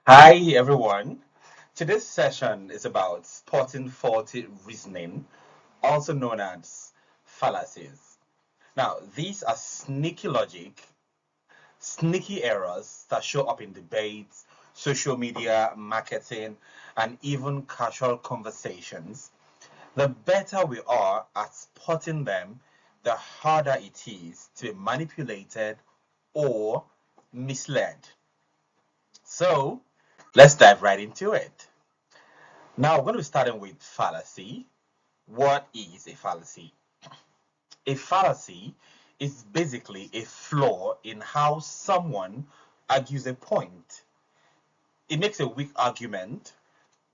Hi everyone. Today's session is about spotting faulty reasoning, also known as fallacies. Now, these are sneaky logic, sneaky errors that show up in debates, social media, marketing, and even casual conversations. The better we are at spotting them, the harder it is to be manipulated or misled. So, let's dive right into it. Now, we're going to be starting with fallacy. What is a fallacy? A fallacy is basically a flaw in how someone argues a point. It makes a weak argument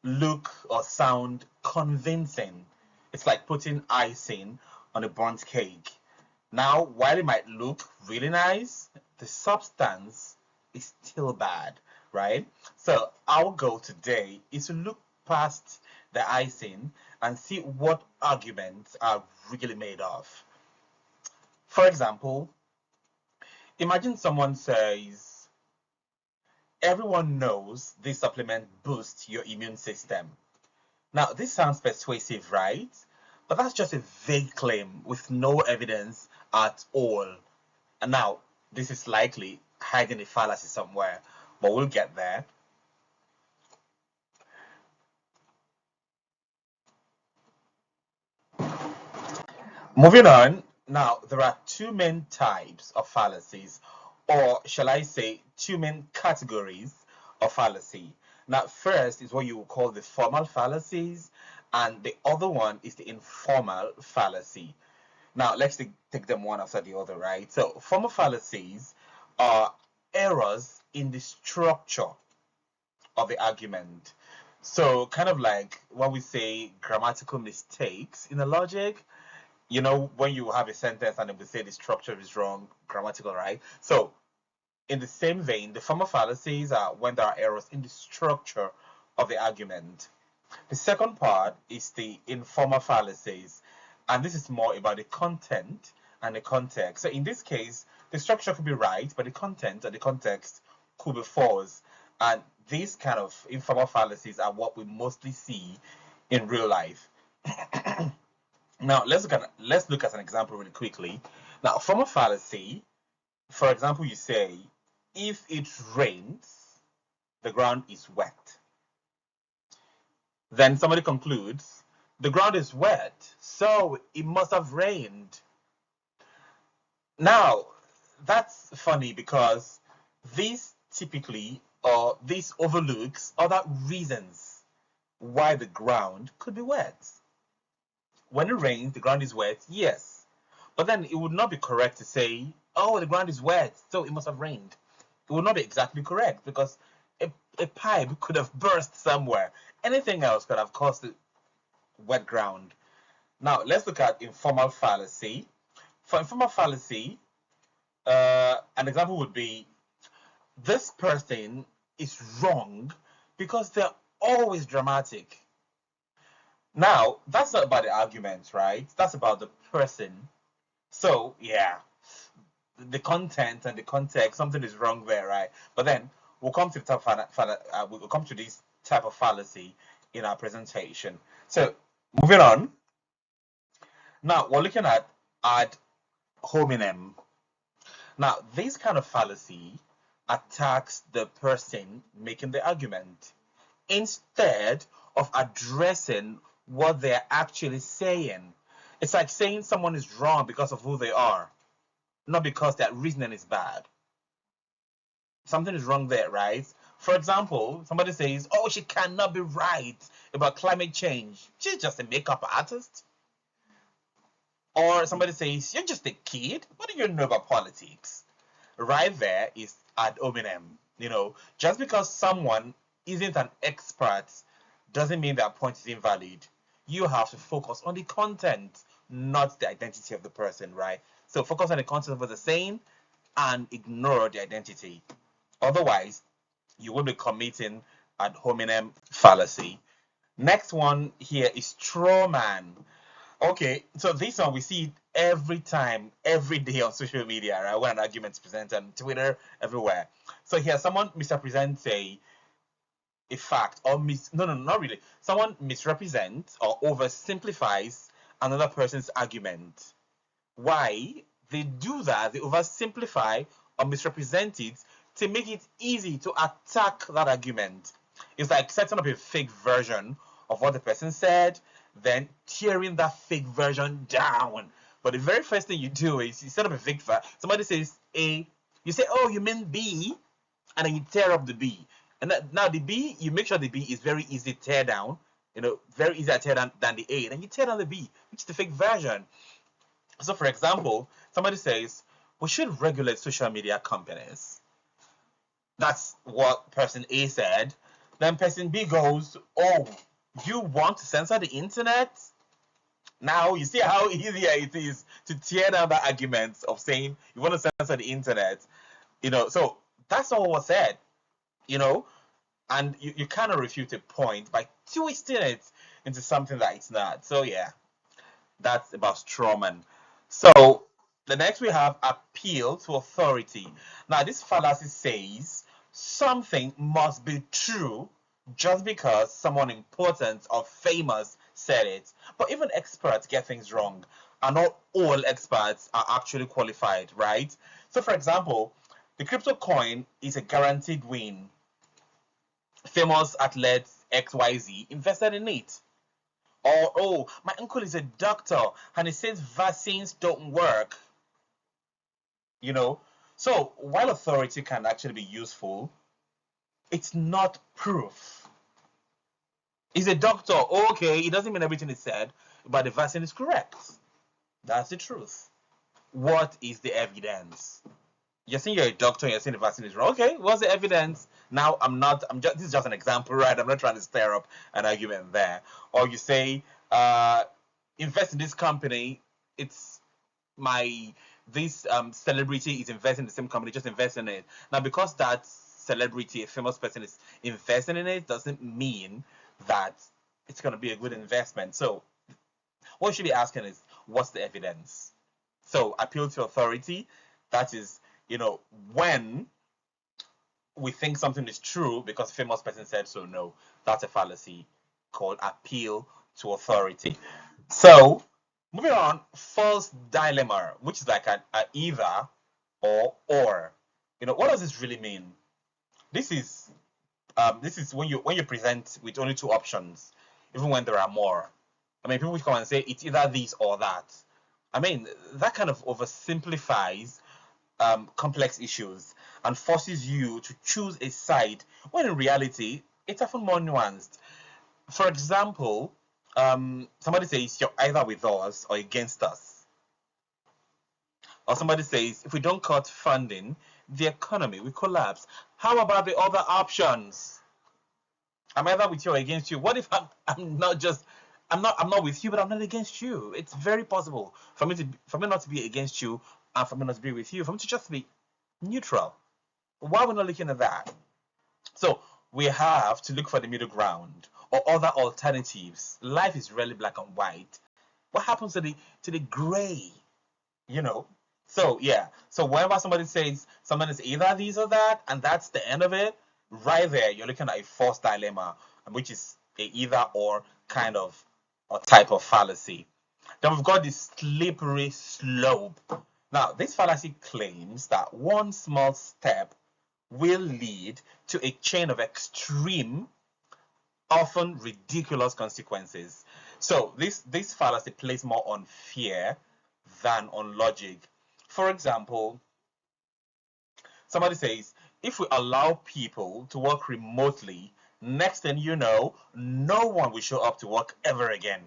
look or sound convincing. It's like putting icing on a burnt cake. Now, while it might look really nice, the substance is still bad, right? So, our goal today is to look past the icing and see what arguments are really made of. For example, imagine someone says, everyone knows this supplement boosts your immune system. Now, this sounds persuasive, right? But that's just a vague claim with no evidence at all. And now, this is likely hiding a fallacy somewhere, but we'll get there. Moving on, now there are two main types of fallacies, or shall I say, two main categories of fallacy. Now, first is what you would call the formal fallacies, and the other one is the informal fallacy. Now, let's take them one after the other, right? So, formal fallacies are errors in the structure of the argument. So, kind of like when we say grammatical mistakes in the logic, when you have a sentence and then we say the structure is wrong, grammatical, right? So, in the same vein, the formal fallacies are when there are errors in the structure of the argument. The second part is the informal fallacies, and this is more about the content and the context. So in this case, the structure could be right, but the content and the context could be false. And these kind of informal fallacies are what we mostly see in real life. Now let's look at an example really quickly. Now, from a fallacy, for example, you say, if it rains, the ground is wet. Then somebody concludes, the ground is wet, so it must have rained. Now, that's funny because this typically or this overlooks other reasons why the ground could be wet. When it rains, the ground is wet, yes. But then it would not be correct to say, oh, the ground is wet, so it must have rained. It would not be exactly correct because a pipe could have burst somewhere. Anything else could have caused the wet ground. Now, let's look at informal fallacy. For informal fallacy, an example would be, this person is wrong because they're always dramatic. Now, that's not about the argument, right? That's about the person. So, yeah, the content and the context, something is wrong there, right? But then we'll come to the we'll come to this type of fallacy in our presentation. So, moving on. Now, we're looking at ad hominem. Now, this kind of fallacy attacks the person making the argument instead of addressing what they're actually saying. It's like saying someone is wrong because of who they are, not because their reasoning is bad. Something is wrong there, right? For example, somebody says, oh, she cannot be right about climate change. She's just a makeup artist. Or somebody says, you're just a kid. What do you know about politics? Right there is ad hominem. Just because someone isn't an expert doesn't mean their point is invalid. You have to focus on the content, not the identity of the person, right? So focus on the content of what they're saying and ignore the identity. Otherwise, you will be committing ad hominem fallacy. Next one here is straw man. Okay, so this one we see it every time, every day on social media, right? When an argument is presented on Twitter, everywhere. So here, someone misrepresents a fact or no, not really. Someone misrepresents or oversimplifies another person's argument. Why? They do that, they oversimplify or misrepresent it to make it easy to attack that argument. It's like setting up a fake version of what the person said, then tearing that fake version down. But the very first thing you do is you set up a fake version. Somebody says A, you say, oh, you mean B, and then you tear up the B. And now the B, you make sure the B is very easy to tear down, very easy to tear down than the A. Then you tear down the B, which is the fake version. So, for example, somebody says, we should regulate social media companies. That's what person A said. Then person B goes, oh, you want to censor the internet? Now, you see how easier it is to tear down that argument of saying you want to censor the internet. So that's all was said, and you cannot refute a point by twisting it into something that it's not. So, yeah, that's about strawman. So the next we have appeal to authority. Now this fallacy says something must be true just because someone important or famous said it. But even experts get things wrong, and not all experts are actually qualified, right? So for example, the crypto coin is a guaranteed win. Famous athletes XYZ invested in it. Or, oh, my uncle is a doctor and he says vaccines don't work. So while authority can actually be useful, it's not proof. He's a doctor, okay, it doesn't mean everything is said, but the vaccine is correct. That's the truth. What is the evidence? You're saying you're a doctor and you're saying the vaccine is wrong. Okay, what's the evidence? Now, this is just an example, right? I'm not trying to stir up an argument there. Or you say, invest in this company, this celebrity is investing in the same company, just invest in it. Now, because that celebrity, a famous person, is investing in it, doesn't mean that it's going to be a good investment. So, what you should be asking is, what's the evidence? So, appeal to authority, that is, when we think something is true because a famous person said so, no, that's a fallacy called appeal to authority. So, moving on, false dilemma, which is like an either or. What does this really mean? This is when you present with only two options, even when there are more. I mean, people come and say it's either this or that. I mean, that kind of oversimplifies complex issues and forces you to choose a side when in reality it's often more nuanced. For example, somebody says you're either with us or against us. Or somebody says if we don't cut funding, the economy will collapse. How about the other options? I'm either with you or against you. What if I'm not with you, but I'm not against you? It's very possible for me not to be against you and for me not to be with you, for me to just be neutral. Why are we not looking at that? So we have to look for the middle ground or other alternatives. Life is really black and white. What happens to the gray? So yeah. So whenever somebody says something is either these or that, and that's the end of it, right there you're looking at a false dilemma, which is a either or kind of or type of fallacy. Then we've got the slippery slope. Now, this fallacy claims that one small step will lead to a chain of extreme, often ridiculous consequences. So this fallacy plays more on fear than on logic. For example, somebody says, if we allow people to work remotely, next thing you know, no one will show up to work ever again.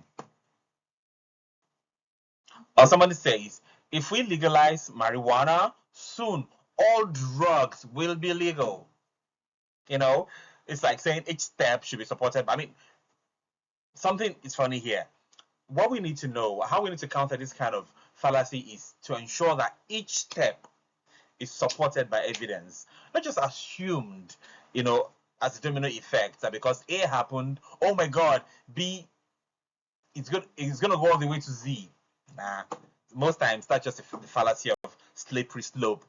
Or somebody says, if we legalize marijuana, soon all drugs will be legal. It's like saying each step should be supported. I mean, something is funny here. What we need to know, how we need to counter this kind of fallacy is to ensure that each step is supported by evidence, not just assumed, as a domino effect that because A happened, oh my God, B it's gonna go all the way to Z. Nah, most times that's just the fallacy of slippery slope.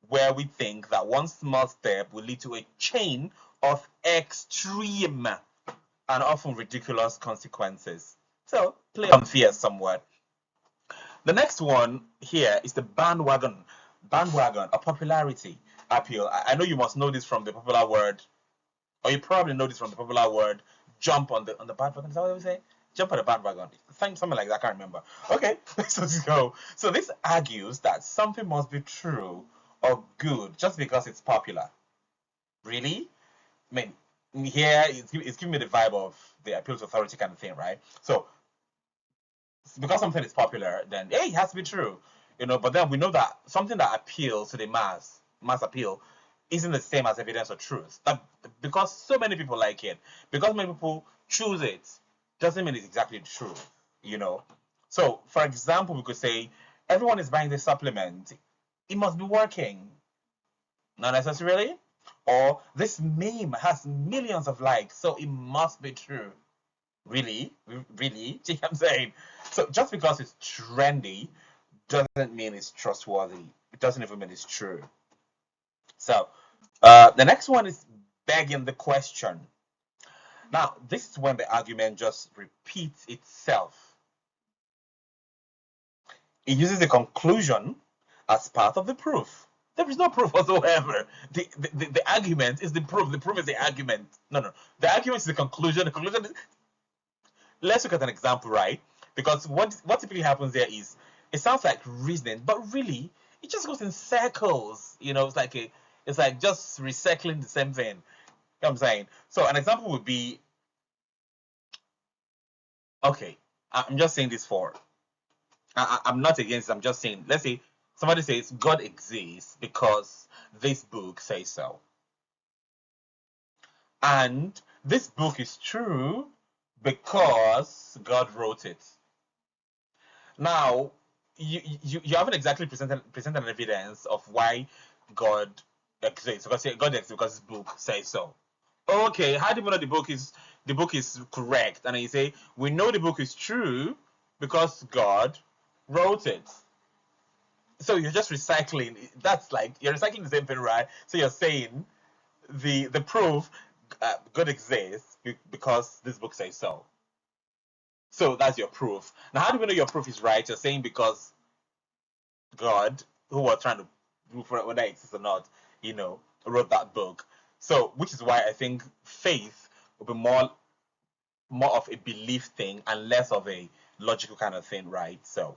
where we think that one small step will lead to a chain of extreme and often ridiculous consequences. So play on fear somewhat. The next one here is the bandwagon. Bandwagon, a popularity appeal. I know you must know this from the popular word, or you probably know this from the popular word, jump on the bandwagon. Is that what we say? Jump on the bandwagon. Something like that, I can't remember. Okay, so let's go. So this argues that something must be true or good just because it's popular. Really? I mean, here it's giving me the vibe of the appeal to authority kind of thing, right? So because something is popular, then hey, it has to be true, But then we know that something that appeals to the mass appeal, isn't the same as evidence or truth. That because so many people like it, because many people choose it, doesn't mean it's exactly true, you know. So, for example, we could say everyone is buying this supplement, it must be working, not necessarily. Or this meme has millions of likes, so it must be true. Really? Really? See what I'm saying? So just because it's trendy doesn't mean it's trustworthy. It doesn't even mean it's true. So the next one is begging the question. Now, this is when the argument just repeats itself. It uses the conclusion as part of the proof. There is no proof whatsoever. The argument is the proof. The proof is the argument. No, no. The argument is the conclusion. The conclusion is. Let's look at an example, right? Because what typically happens there is it sounds like reasoning, but really it just goes in circles. It's like just recycling the same thing. You know what I'm saying? So an example would be, okay, I'm just saying this for I'm not against it, I'm just saying, let's say somebody says God exists because this book says so. And this book is true because God wrote it. Now, you haven't exactly presented an evidence of why God exists. Because God exists because this book says so. Okay, how do you know the book is correct? And then you say we know the book is true because God wrote it. So you're just recycling. That's like you're recycling the same thing, right? So you're saying the proof God exists because this book says so. So that's your proof. Now, how do we know your proof is right? You're saying because God, who was trying to prove whether it exists or not, wrote that book. So, which is why I think faith will be more of a belief thing and less of a logical kind of thing, right? So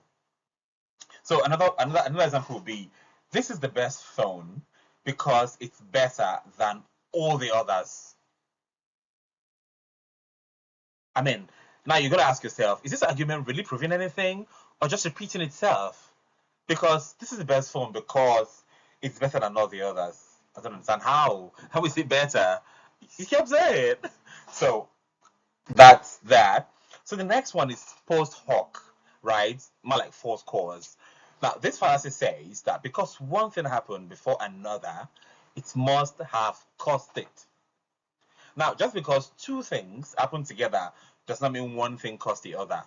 another example would be this is the best phone because it's better than all the others. I mean, now you gotta ask yourself, is this argument really proving anything or just repeating itself? Because this is the best phone because it's better than all the others. I don't understand how. How is it better? You kept saying. So that's that. So the next one is post hoc, right? More like false cause. Now this fallacy says that because one thing happened before another, it must have caused it. Now, just because two things happen together does not mean one thing caused the other.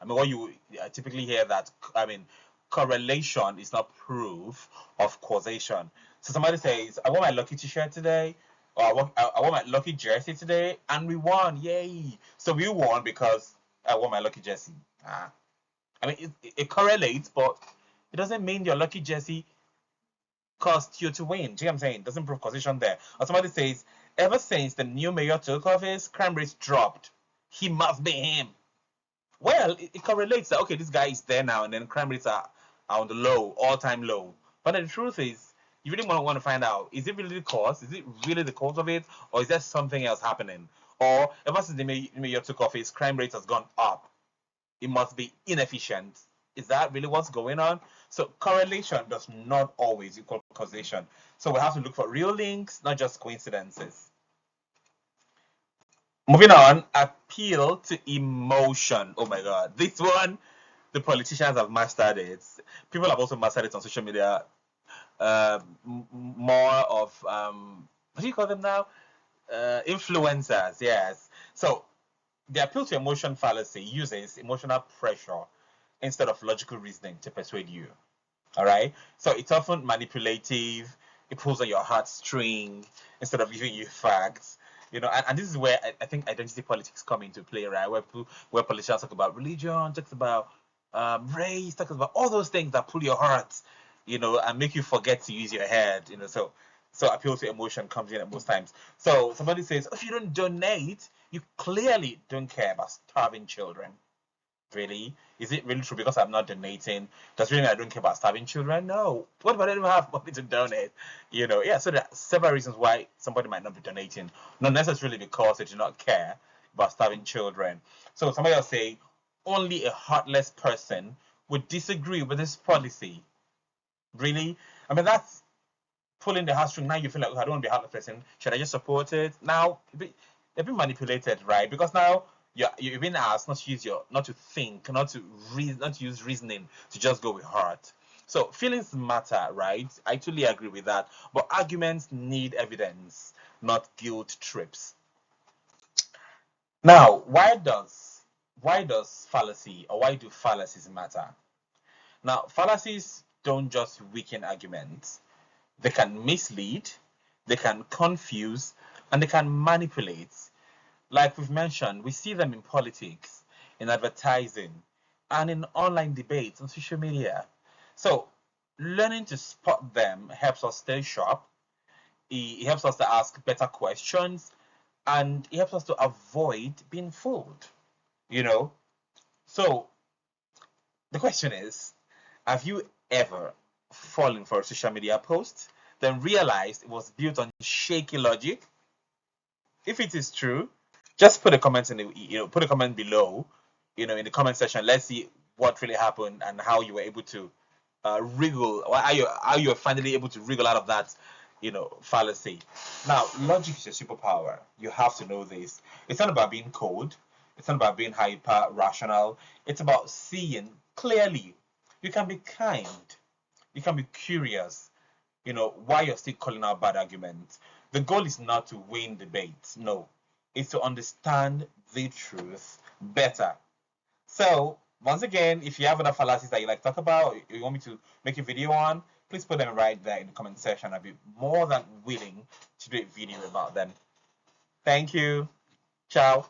I mean, what you typically hear that, I mean, correlation is not proof of causation. So somebody says, I want my lucky t-shirt today, or I want my lucky jersey today, and we won, yay. So we won because I want my lucky jersey. I mean, it correlates, but it doesn't mean your lucky jersey caused you to win. Do you know what I'm saying? It doesn't prove causation there. Or somebody says, ever since the new mayor took office, crime rates dropped. He must be him. Well, it correlates that, okay, this guy is there now, and then crime rates are on the low, all-time low. But the truth is, you really want to find out, is it really the cause? Is it really the cause of it? Or is there something else happening? Or ever since the mayor took office, crime rates has gone up. It must be inefficient. Is that really what's going on? So correlation does not always equal causation. So we have to look for real links, not just coincidences. Moving on, appeal to emotion. Oh my God, this one, the politicians have mastered it. People have also mastered it on social media. More of what do you call them now? Influencers, yes. So the appeal to emotion fallacy uses emotional pressure instead of logical reasoning to persuade you. All right. So it's often manipulative. It pulls on your heartstring instead of giving you facts. And this is where I think identity politics come into play, right? Where politicians talk about religion, talks about race, talks about all those things that pull your heart, and make you forget to use your head, so appeal to emotion comes in at most times. So somebody says, if you don't donate, you clearly don't care about starving children. Really? Is it really true because I'm not donating? Does it really mean I don't care about starving children? No. What about I don't have money to donate? Yeah, so there are several reasons why somebody might not be donating. Not necessarily because they do not care about starving children. So somebody will say, only a heartless person would disagree with this policy. Really? I mean, that's pulling the heartstring. Now you feel like, I don't want to be a heartless person. Should I just support it? Now, they've been manipulated, right? Because now you're being asked not to think, not to reason, not to use reasoning, to just go with heart. So feelings matter, right? I totally agree with that. But arguments need evidence, not guilt trips. Now, why does fallacy, or why do fallacies matter? Now, fallacies don't just weaken arguments. They can mislead, they can confuse, and they can manipulate. Like we've mentioned, we see them in politics, in advertising, and in online debates on social media. So, learning to spot them helps us stay sharp. It helps us to ask better questions, and it helps us to avoid being fooled. You know. So, the question is, have you ever fallen for a social media post, then realized it was built on shaky logic? If it is true, just put a comment put a comment below, in the comment section. Let's see what really happened and how you were able to wriggle, or how you were finally able to wriggle out of that, fallacy. Now, logic is a superpower. You have to know this. It's not about being cold. It's not about being hyper rational. It's about seeing clearly. You can be kind. You can be curious. Why you're still calling out bad arguments. The goal is not to win debates. No, it's to understand the truth better. So, once again, if you have other fallacies that you like to talk about, you want me to make a video on, please put them right there in the comment section. I'll be more than willing to do a video about them. Thank you. Ciao.